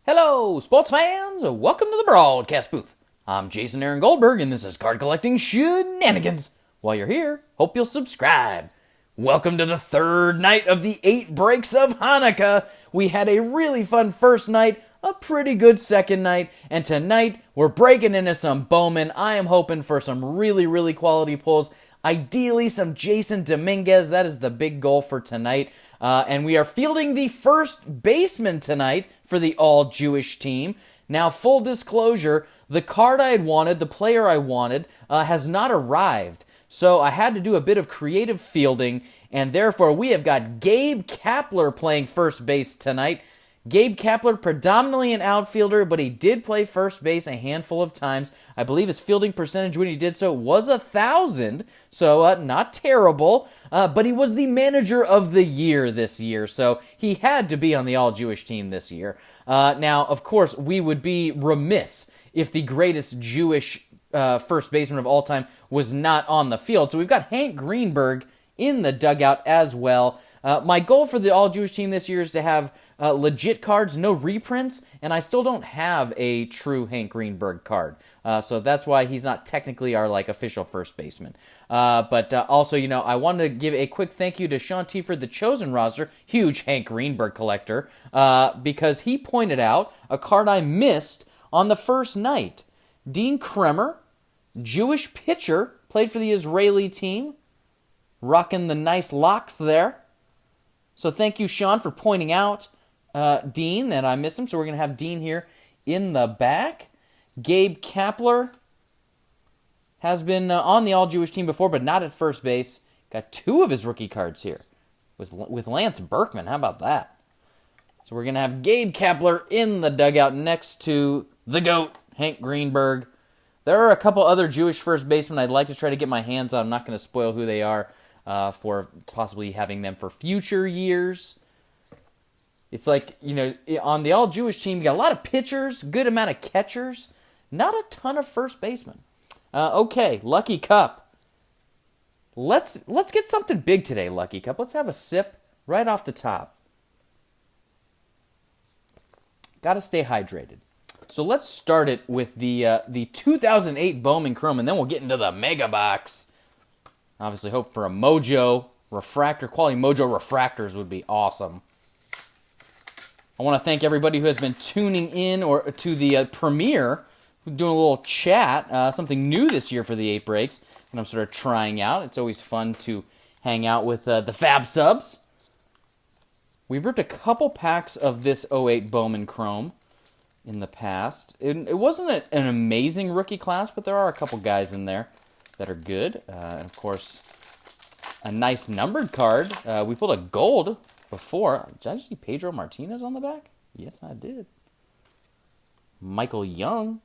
Hello, sports fans! Welcome to the broadcast booth. I'm Jason Aaron Goldberg, and this is Card Collecting Shenanigans. While you're here, hope you'll subscribe. Welcome to the third night of the 8 breaks of Hanukkah. We had a really fun first night, a pretty good second night, and tonight we're breaking into some Bowman. I am hoping for some really quality pulls. Ideally, some Jason Dominguez. That is the big goal for tonight. And we are fielding the first baseman tonight for the all-Jewish team. Now, full disclosure, the card I had wanted, the player I wanted, has not arrived. So I had to do a bit of creative fielding, and therefore we have got Gabe Kapler playing first base tonight. Gabe Kapler, predominantly an outfielder, but he did play first base a handful of times. I believe his fielding percentage when he did so was 1,000, so not terrible. But he was the manager of the year this year, so he had to be on the all-Jewish team this year. Now, of course, we would be remiss if the greatest Jewish first baseman of all time was not on the field. So we've got Hank Greenberg in the dugout as well. My goal for the all-Jewish team this year is to have legit cards, no reprints, and I still don't have a true Hank Greenberg card. So that's why he's not technically our official first baseman. But also, I wanted to give a quick thank you to Sean T for the Chosen roster, huge Hank Greenberg collector, because he pointed out a card I missed on the first night. Dean Kremer, Jewish pitcher, played for the Israeli team, rocking the nice locks there. So thank you, Sean, for pointing out Dean, that I miss him. So we're going to have Dean here in the back. Gabe Kapler has been on the all-Jewish team before, but not at first base. Got 2 of his rookie cards here with Lance Berkman. How about that? So we're going to have Gabe Kapler in the dugout next to the GOAT, Hank Greenberg. There are a couple other Jewish first basemen I'd like to try to get my hands on. I'm not going to spoil who they are for possibly having them for future years. It's like, on the all-Jewish team, you got a lot of pitchers, good amount of catchers, not a ton of first basemen. Okay, Lucky Cup. Let's get something big today, Lucky Cup. Let's have a sip right off the top. Got to stay hydrated. So let's start it with the 2008 Bowman Chrome, and then we'll get into the Mega Box. Obviously, hope for a Mojo Refractor. Quality Mojo Refractors would be awesome. I want to thank everybody who has been tuning in or to the premiere, doing a little chat, something new this year for the 8 breaks, and I'm sort of trying out. It's always fun to hang out with the Fab Subs. We've ripped a couple packs of this 08 Bowman Chrome in the past. It wasn't an amazing rookie class, but there are a couple guys in there that are good. And of course, a nice numbered card. We pulled a gold before. Did I just see Pedro Martinez on the back? Yes, I did. Michael Young.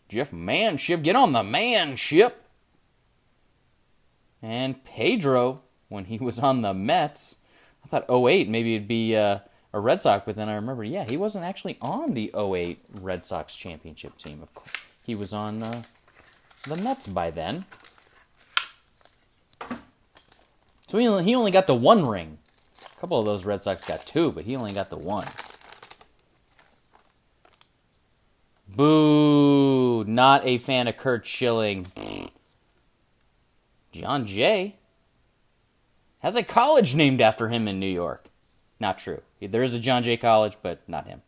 Jeff Manship. Get on the Manship. And Pedro, when he was on the Mets. I thought 08 maybe it'd be a Red Sox, but then I remember, yeah, he wasn't actually on the 08 Red Sox championship team. Of course, he was on the Mets by then. So he only got the 1 ring. A couple of those Red Sox got 2, but he only got the 1. Boo! Not a fan of Kurt Schilling. John Jay has a college named after him in New York. Not true. There is a John Jay College, but not him.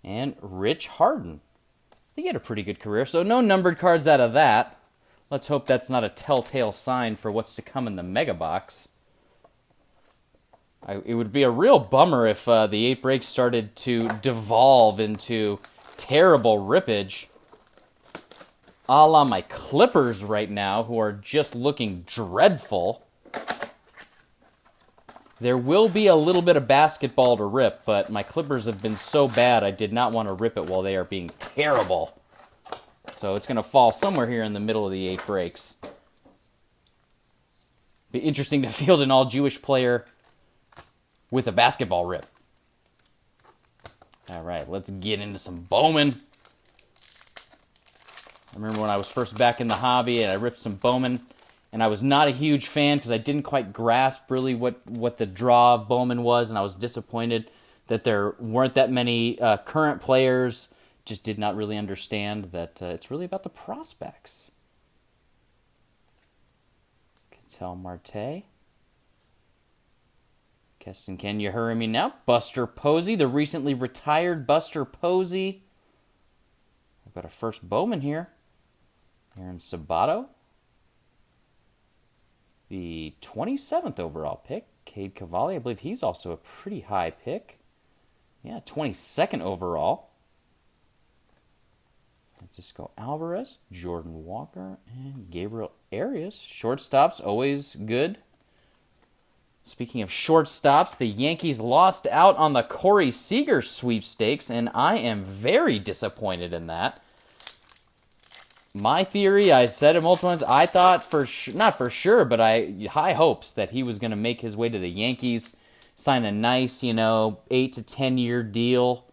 And Rich Harden. He had a pretty good career, so no numbered cards out of that. Let's hope that's not a telltale sign for what's to come in the Mega Box. It would be a real bummer if the 8 breaks started to devolve into terrible rippage, a la my Clippers right now, who are just looking dreadful. There will be a little bit of basketball to rip, but my Clippers have been so bad I did not want to rip it while they are being terrible. So it's going to fall somewhere here in the middle of the 8 breaks. Be interesting to field an all-Jewish player with a basketball rip. All right, let's get into some Bowman. I remember when I was first back in the hobby and I ripped some Bowman, and I was not a huge fan because I didn't quite grasp really what the draw of Bowman was, and I was disappointed that there weren't that many current players. Just did not really understand that it's really about the prospects. Ketel Marte. Keston, can you hurry me now? Buster Posey, the recently retired Buster Posey. I've got a first Bowman here. Aaron Sabato. The 27th overall pick, Cade Cavalli. I believe he's also a pretty high pick. Yeah, 22nd overall. Francisco Alvarez, Jordan Walker, and Gabriel Arias. Shortstops, always good. Speaking of shortstops, the Yankees lost out on the Corey Seager sweepstakes, and I am very disappointed in that. My theory, I said it multiple times, I thought not for sure, but high hopes that he was going to make his way to the Yankees, sign a nice, 8 to 10 year deal.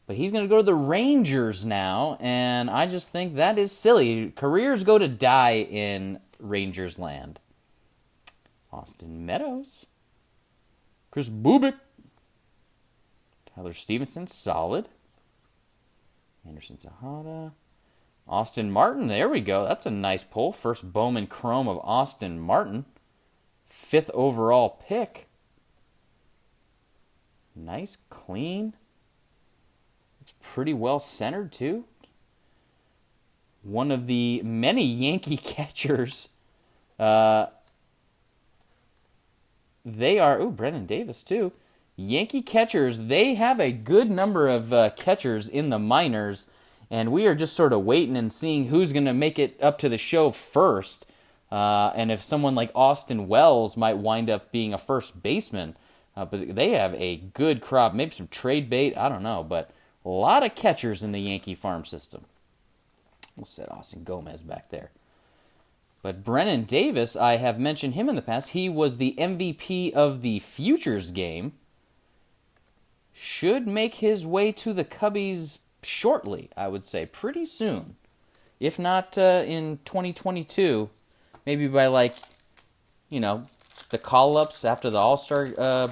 But he's going to go to the Rangers now, and I just think that is silly. Careers go to die in Rangers land. Austin Meadows. Chris Bubik. Tyler Stevenson, solid. Anderson Tejada. Austin Martin, there we go. That's a nice pull. First Bowman Chrome of Austin Martin. 5th overall pick. Nice, clean. It's pretty well centered, too. One of the many Yankee catchers. They are, Brennan Davis, too. Yankee catchers, they have a good number of catchers in the minors. And we are just sort of waiting and seeing who's going to make it up to the show first. And if someone like Austin Wells might wind up being a first baseman. But they have a good crop. Maybe some trade bait. I don't know. But a lot of catchers in the Yankee farm system. We'll set Austin Gomez back there. But Brennan Davis, I have mentioned him in the past. He was the MVP of the Futures game. Should make his way to the Cubbies shortly, I would say, pretty soon. If not in 2022, maybe by the call-ups after the All-Star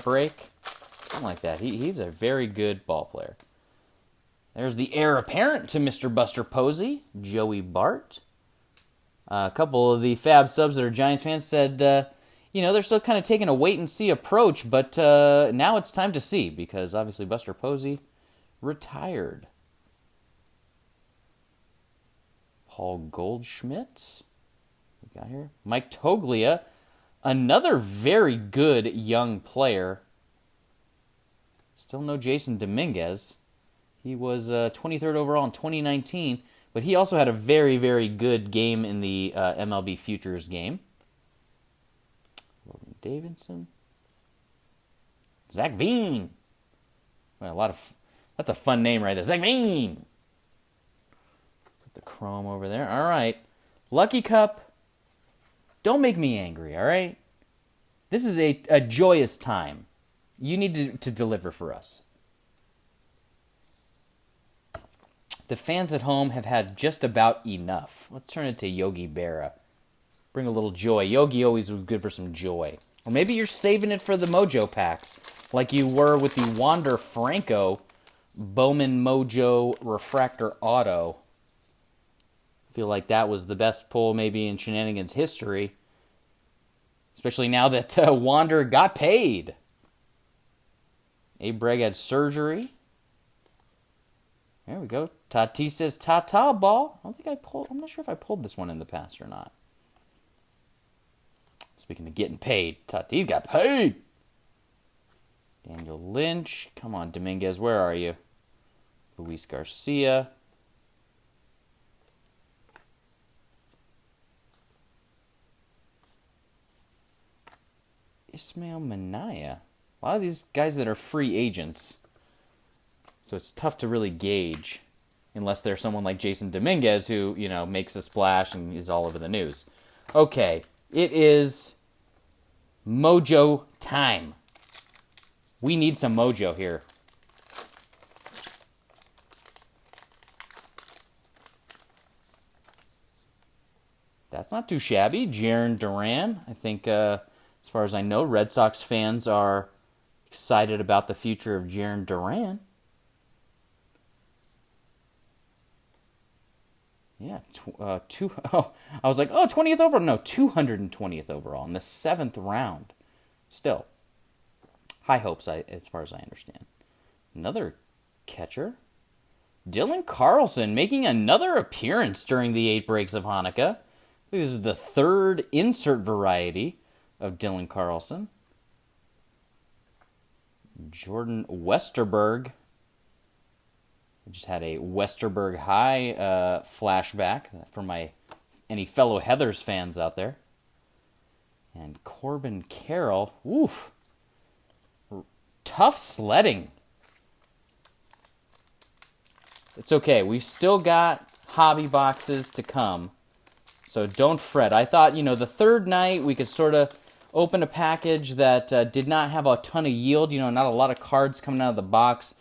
break, something like that. He's a very good ball player. There's the heir apparent to Mr. Buster Posey, Joey Bart. A couple of the Fab subs that are Giants fans said, they're still kind of taking a wait-and-see approach, but now it's time to see, because obviously Buster Posey retired. Paul Goldschmidt. We got here. Mike Toglia. Another very good young player. Still no Jason Dominguez. He was 23rd overall in 2019, but he also had a very, very good game in the MLB Futures game. Logan Davidson. Zach Veen. Well, that's a fun name right there. Zach Veen. The Chrome over there. All right. Lucky Cup. Don't make me angry, all right? This is a joyous time. You need to deliver for us. The fans at home have had just about enough. Let's turn it to Yogi Berra. Bring a little joy. Yogi always was good for some joy. Or maybe you're saving it for the Mojo packs, like you were with the Wander Franco Bowman Mojo Refractor Auto. Feel like that was the best pull maybe in Shenanigans history. Especially now that Wander got paid. Abe Bragg had surgery. There we go. Tatis says ta-ta ball. I'm not sure if I pulled this one in the past or not. Speaking of getting paid, Tatis got paid. Daniel Lynch. Come on, Dominguez, where are you? Luis Garcia. Ismail Minaya. A lot of these guys that are free agents. So it's tough to really gauge unless there's someone like Jason Dominguez who, makes a splash and is all over the news. Okay, it is Mojo time. We need some Mojo here. That's not too shabby. Jarren Duran. I think, as far as I know, Red Sox fans are excited about the future of Jarren Duran. Yeah, I was like, 20th overall. No, 220th overall in the 7th round. Still, high hopes, as far as I understand. Another catcher. Dylan Carlson making another appearance during the 8 breaks of Hanukkah. This is the 3rd insert variety of Dylan Carlson. Jordan Westerberg. I just had a Westerberg High flashback for any fellow Heathers fans out there. And Corbin Carroll. Oof. Tough sledding. It's okay. We've still got hobby boxes to come. So don't fret. I thought, the 3rd night we could sort of open a package that did not have a ton of yield. Not a lot of cards coming out of the box.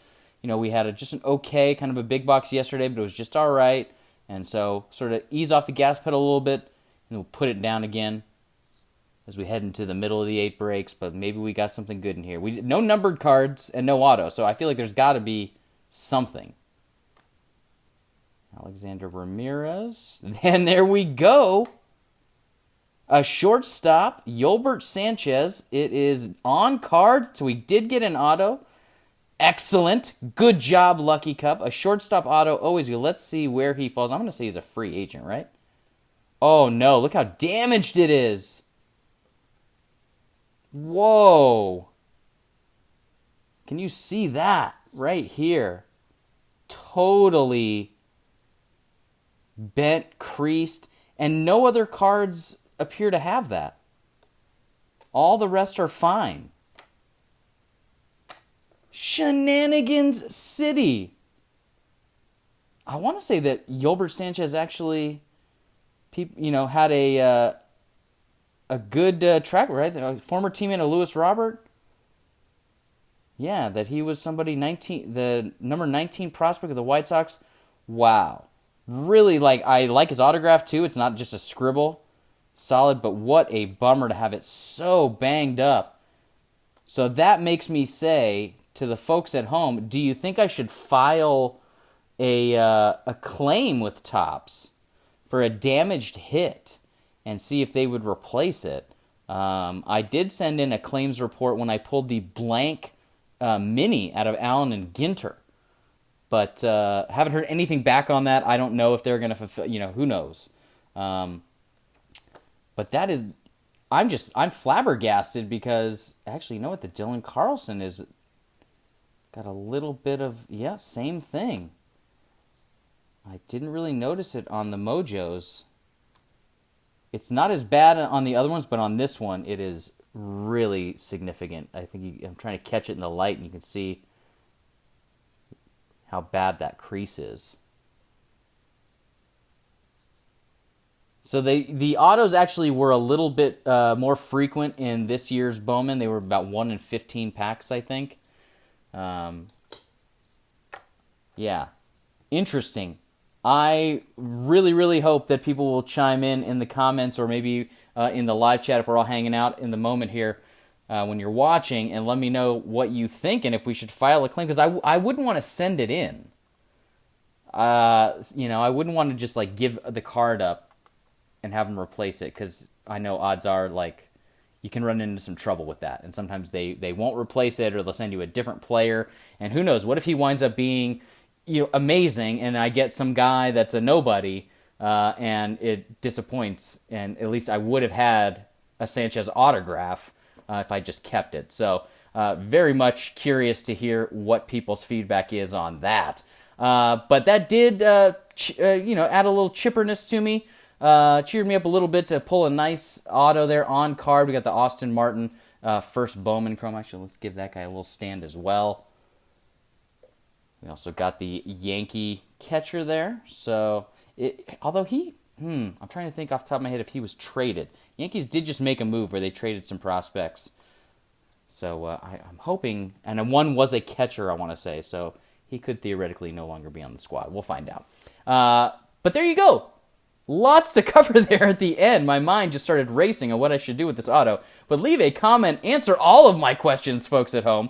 We had just an okay, kind of a big box yesterday, but it was just all right. And so sort of ease off the gas pedal a little bit, and we'll put it down again as we head into the middle of the 8 breaks. But maybe we got something good in here. No numbered cards and no auto, so I feel like there's got to be something. Alexander Ramirez. And there we go. A shortstop, Yolbert Sanchez. It is on card, so we did get an auto. Excellent. Good job, Lucky Cup. A shortstop auto, always good. Let's see where he falls. I'm going to say he's a free agent, right? Oh, no. Look how damaged it is. Whoa. Can you see that right here? Totally bent, creased, and no other cards appear to have that. All the rest are fine. Shenanigans City. I want to say that Yolbert Sanchez actually, had a good track, right? A former teammate of Lewis Robert. Yeah, that he was the number 19 prospect of the White Sox. Wow. Really, I like his autograph too. It's not just a scribble. Solid, but what a bummer to have it so banged up. So that makes me say to the folks at home, do you think I should file a claim with Topps for a damaged hit and see if they would replace it? I did send in a claims report when I pulled the blank mini out of Allen and Ginter, but haven't heard anything back on that. I don't know if they're going to fulfill, who knows. But that is, I'm flabbergasted because actually, the Dylan Carlson is got a little bit of, same thing. I didn't really notice it on the Mojos. It's not as bad on the other ones, but on this one, it is really significant. I think I'm trying to catch it in the light, and you can see how bad that crease is. So the autos actually were a little bit more frequent in this year's Bowman. They were about 1 in 15 packs, I think. Yeah, interesting. I really, really hope that people will chime in the comments or maybe in the live chat if we're all hanging out in the moment here when you're watching, and let me know what you think and if we should file a claim, because I wouldn't want to send it in. I wouldn't want to just give the card up and have them replace it, because I know odds are you can run into some trouble with that, and sometimes they won't replace it, or they'll send you a different player, and who knows, what if he winds up being amazing, and I get some guy that's a nobody, and it disappoints, and at least I would have had a Sanchez autograph if I just kept it. So very much curious to hear what people's feedback is on that. But that did add a little chipperness to me. Cheered me up a little bit to pull a nice auto there on card. We got the Austin Martin first Bowman Chrome. Actually, let's give that guy a little stand as well. We also got the Yankee catcher there. So, although I'm trying to think off the top of my head if he was traded. Yankees did just make a move where they traded some prospects. So I'm hoping, and one was a catcher, I want to say. So he could theoretically no longer be on the squad. We'll find out. But there you go. Lots to cover there at the end. My mind just started racing on what I should do with this auto. But leave a comment, answer all of my questions, folks at home.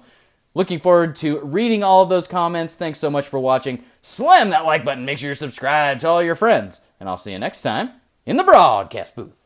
Looking forward to reading all of those comments. Thanks so much for watching. Slam that like button. Make sure you're subscribed to all your friends. And I'll see you next time in the broadcast booth.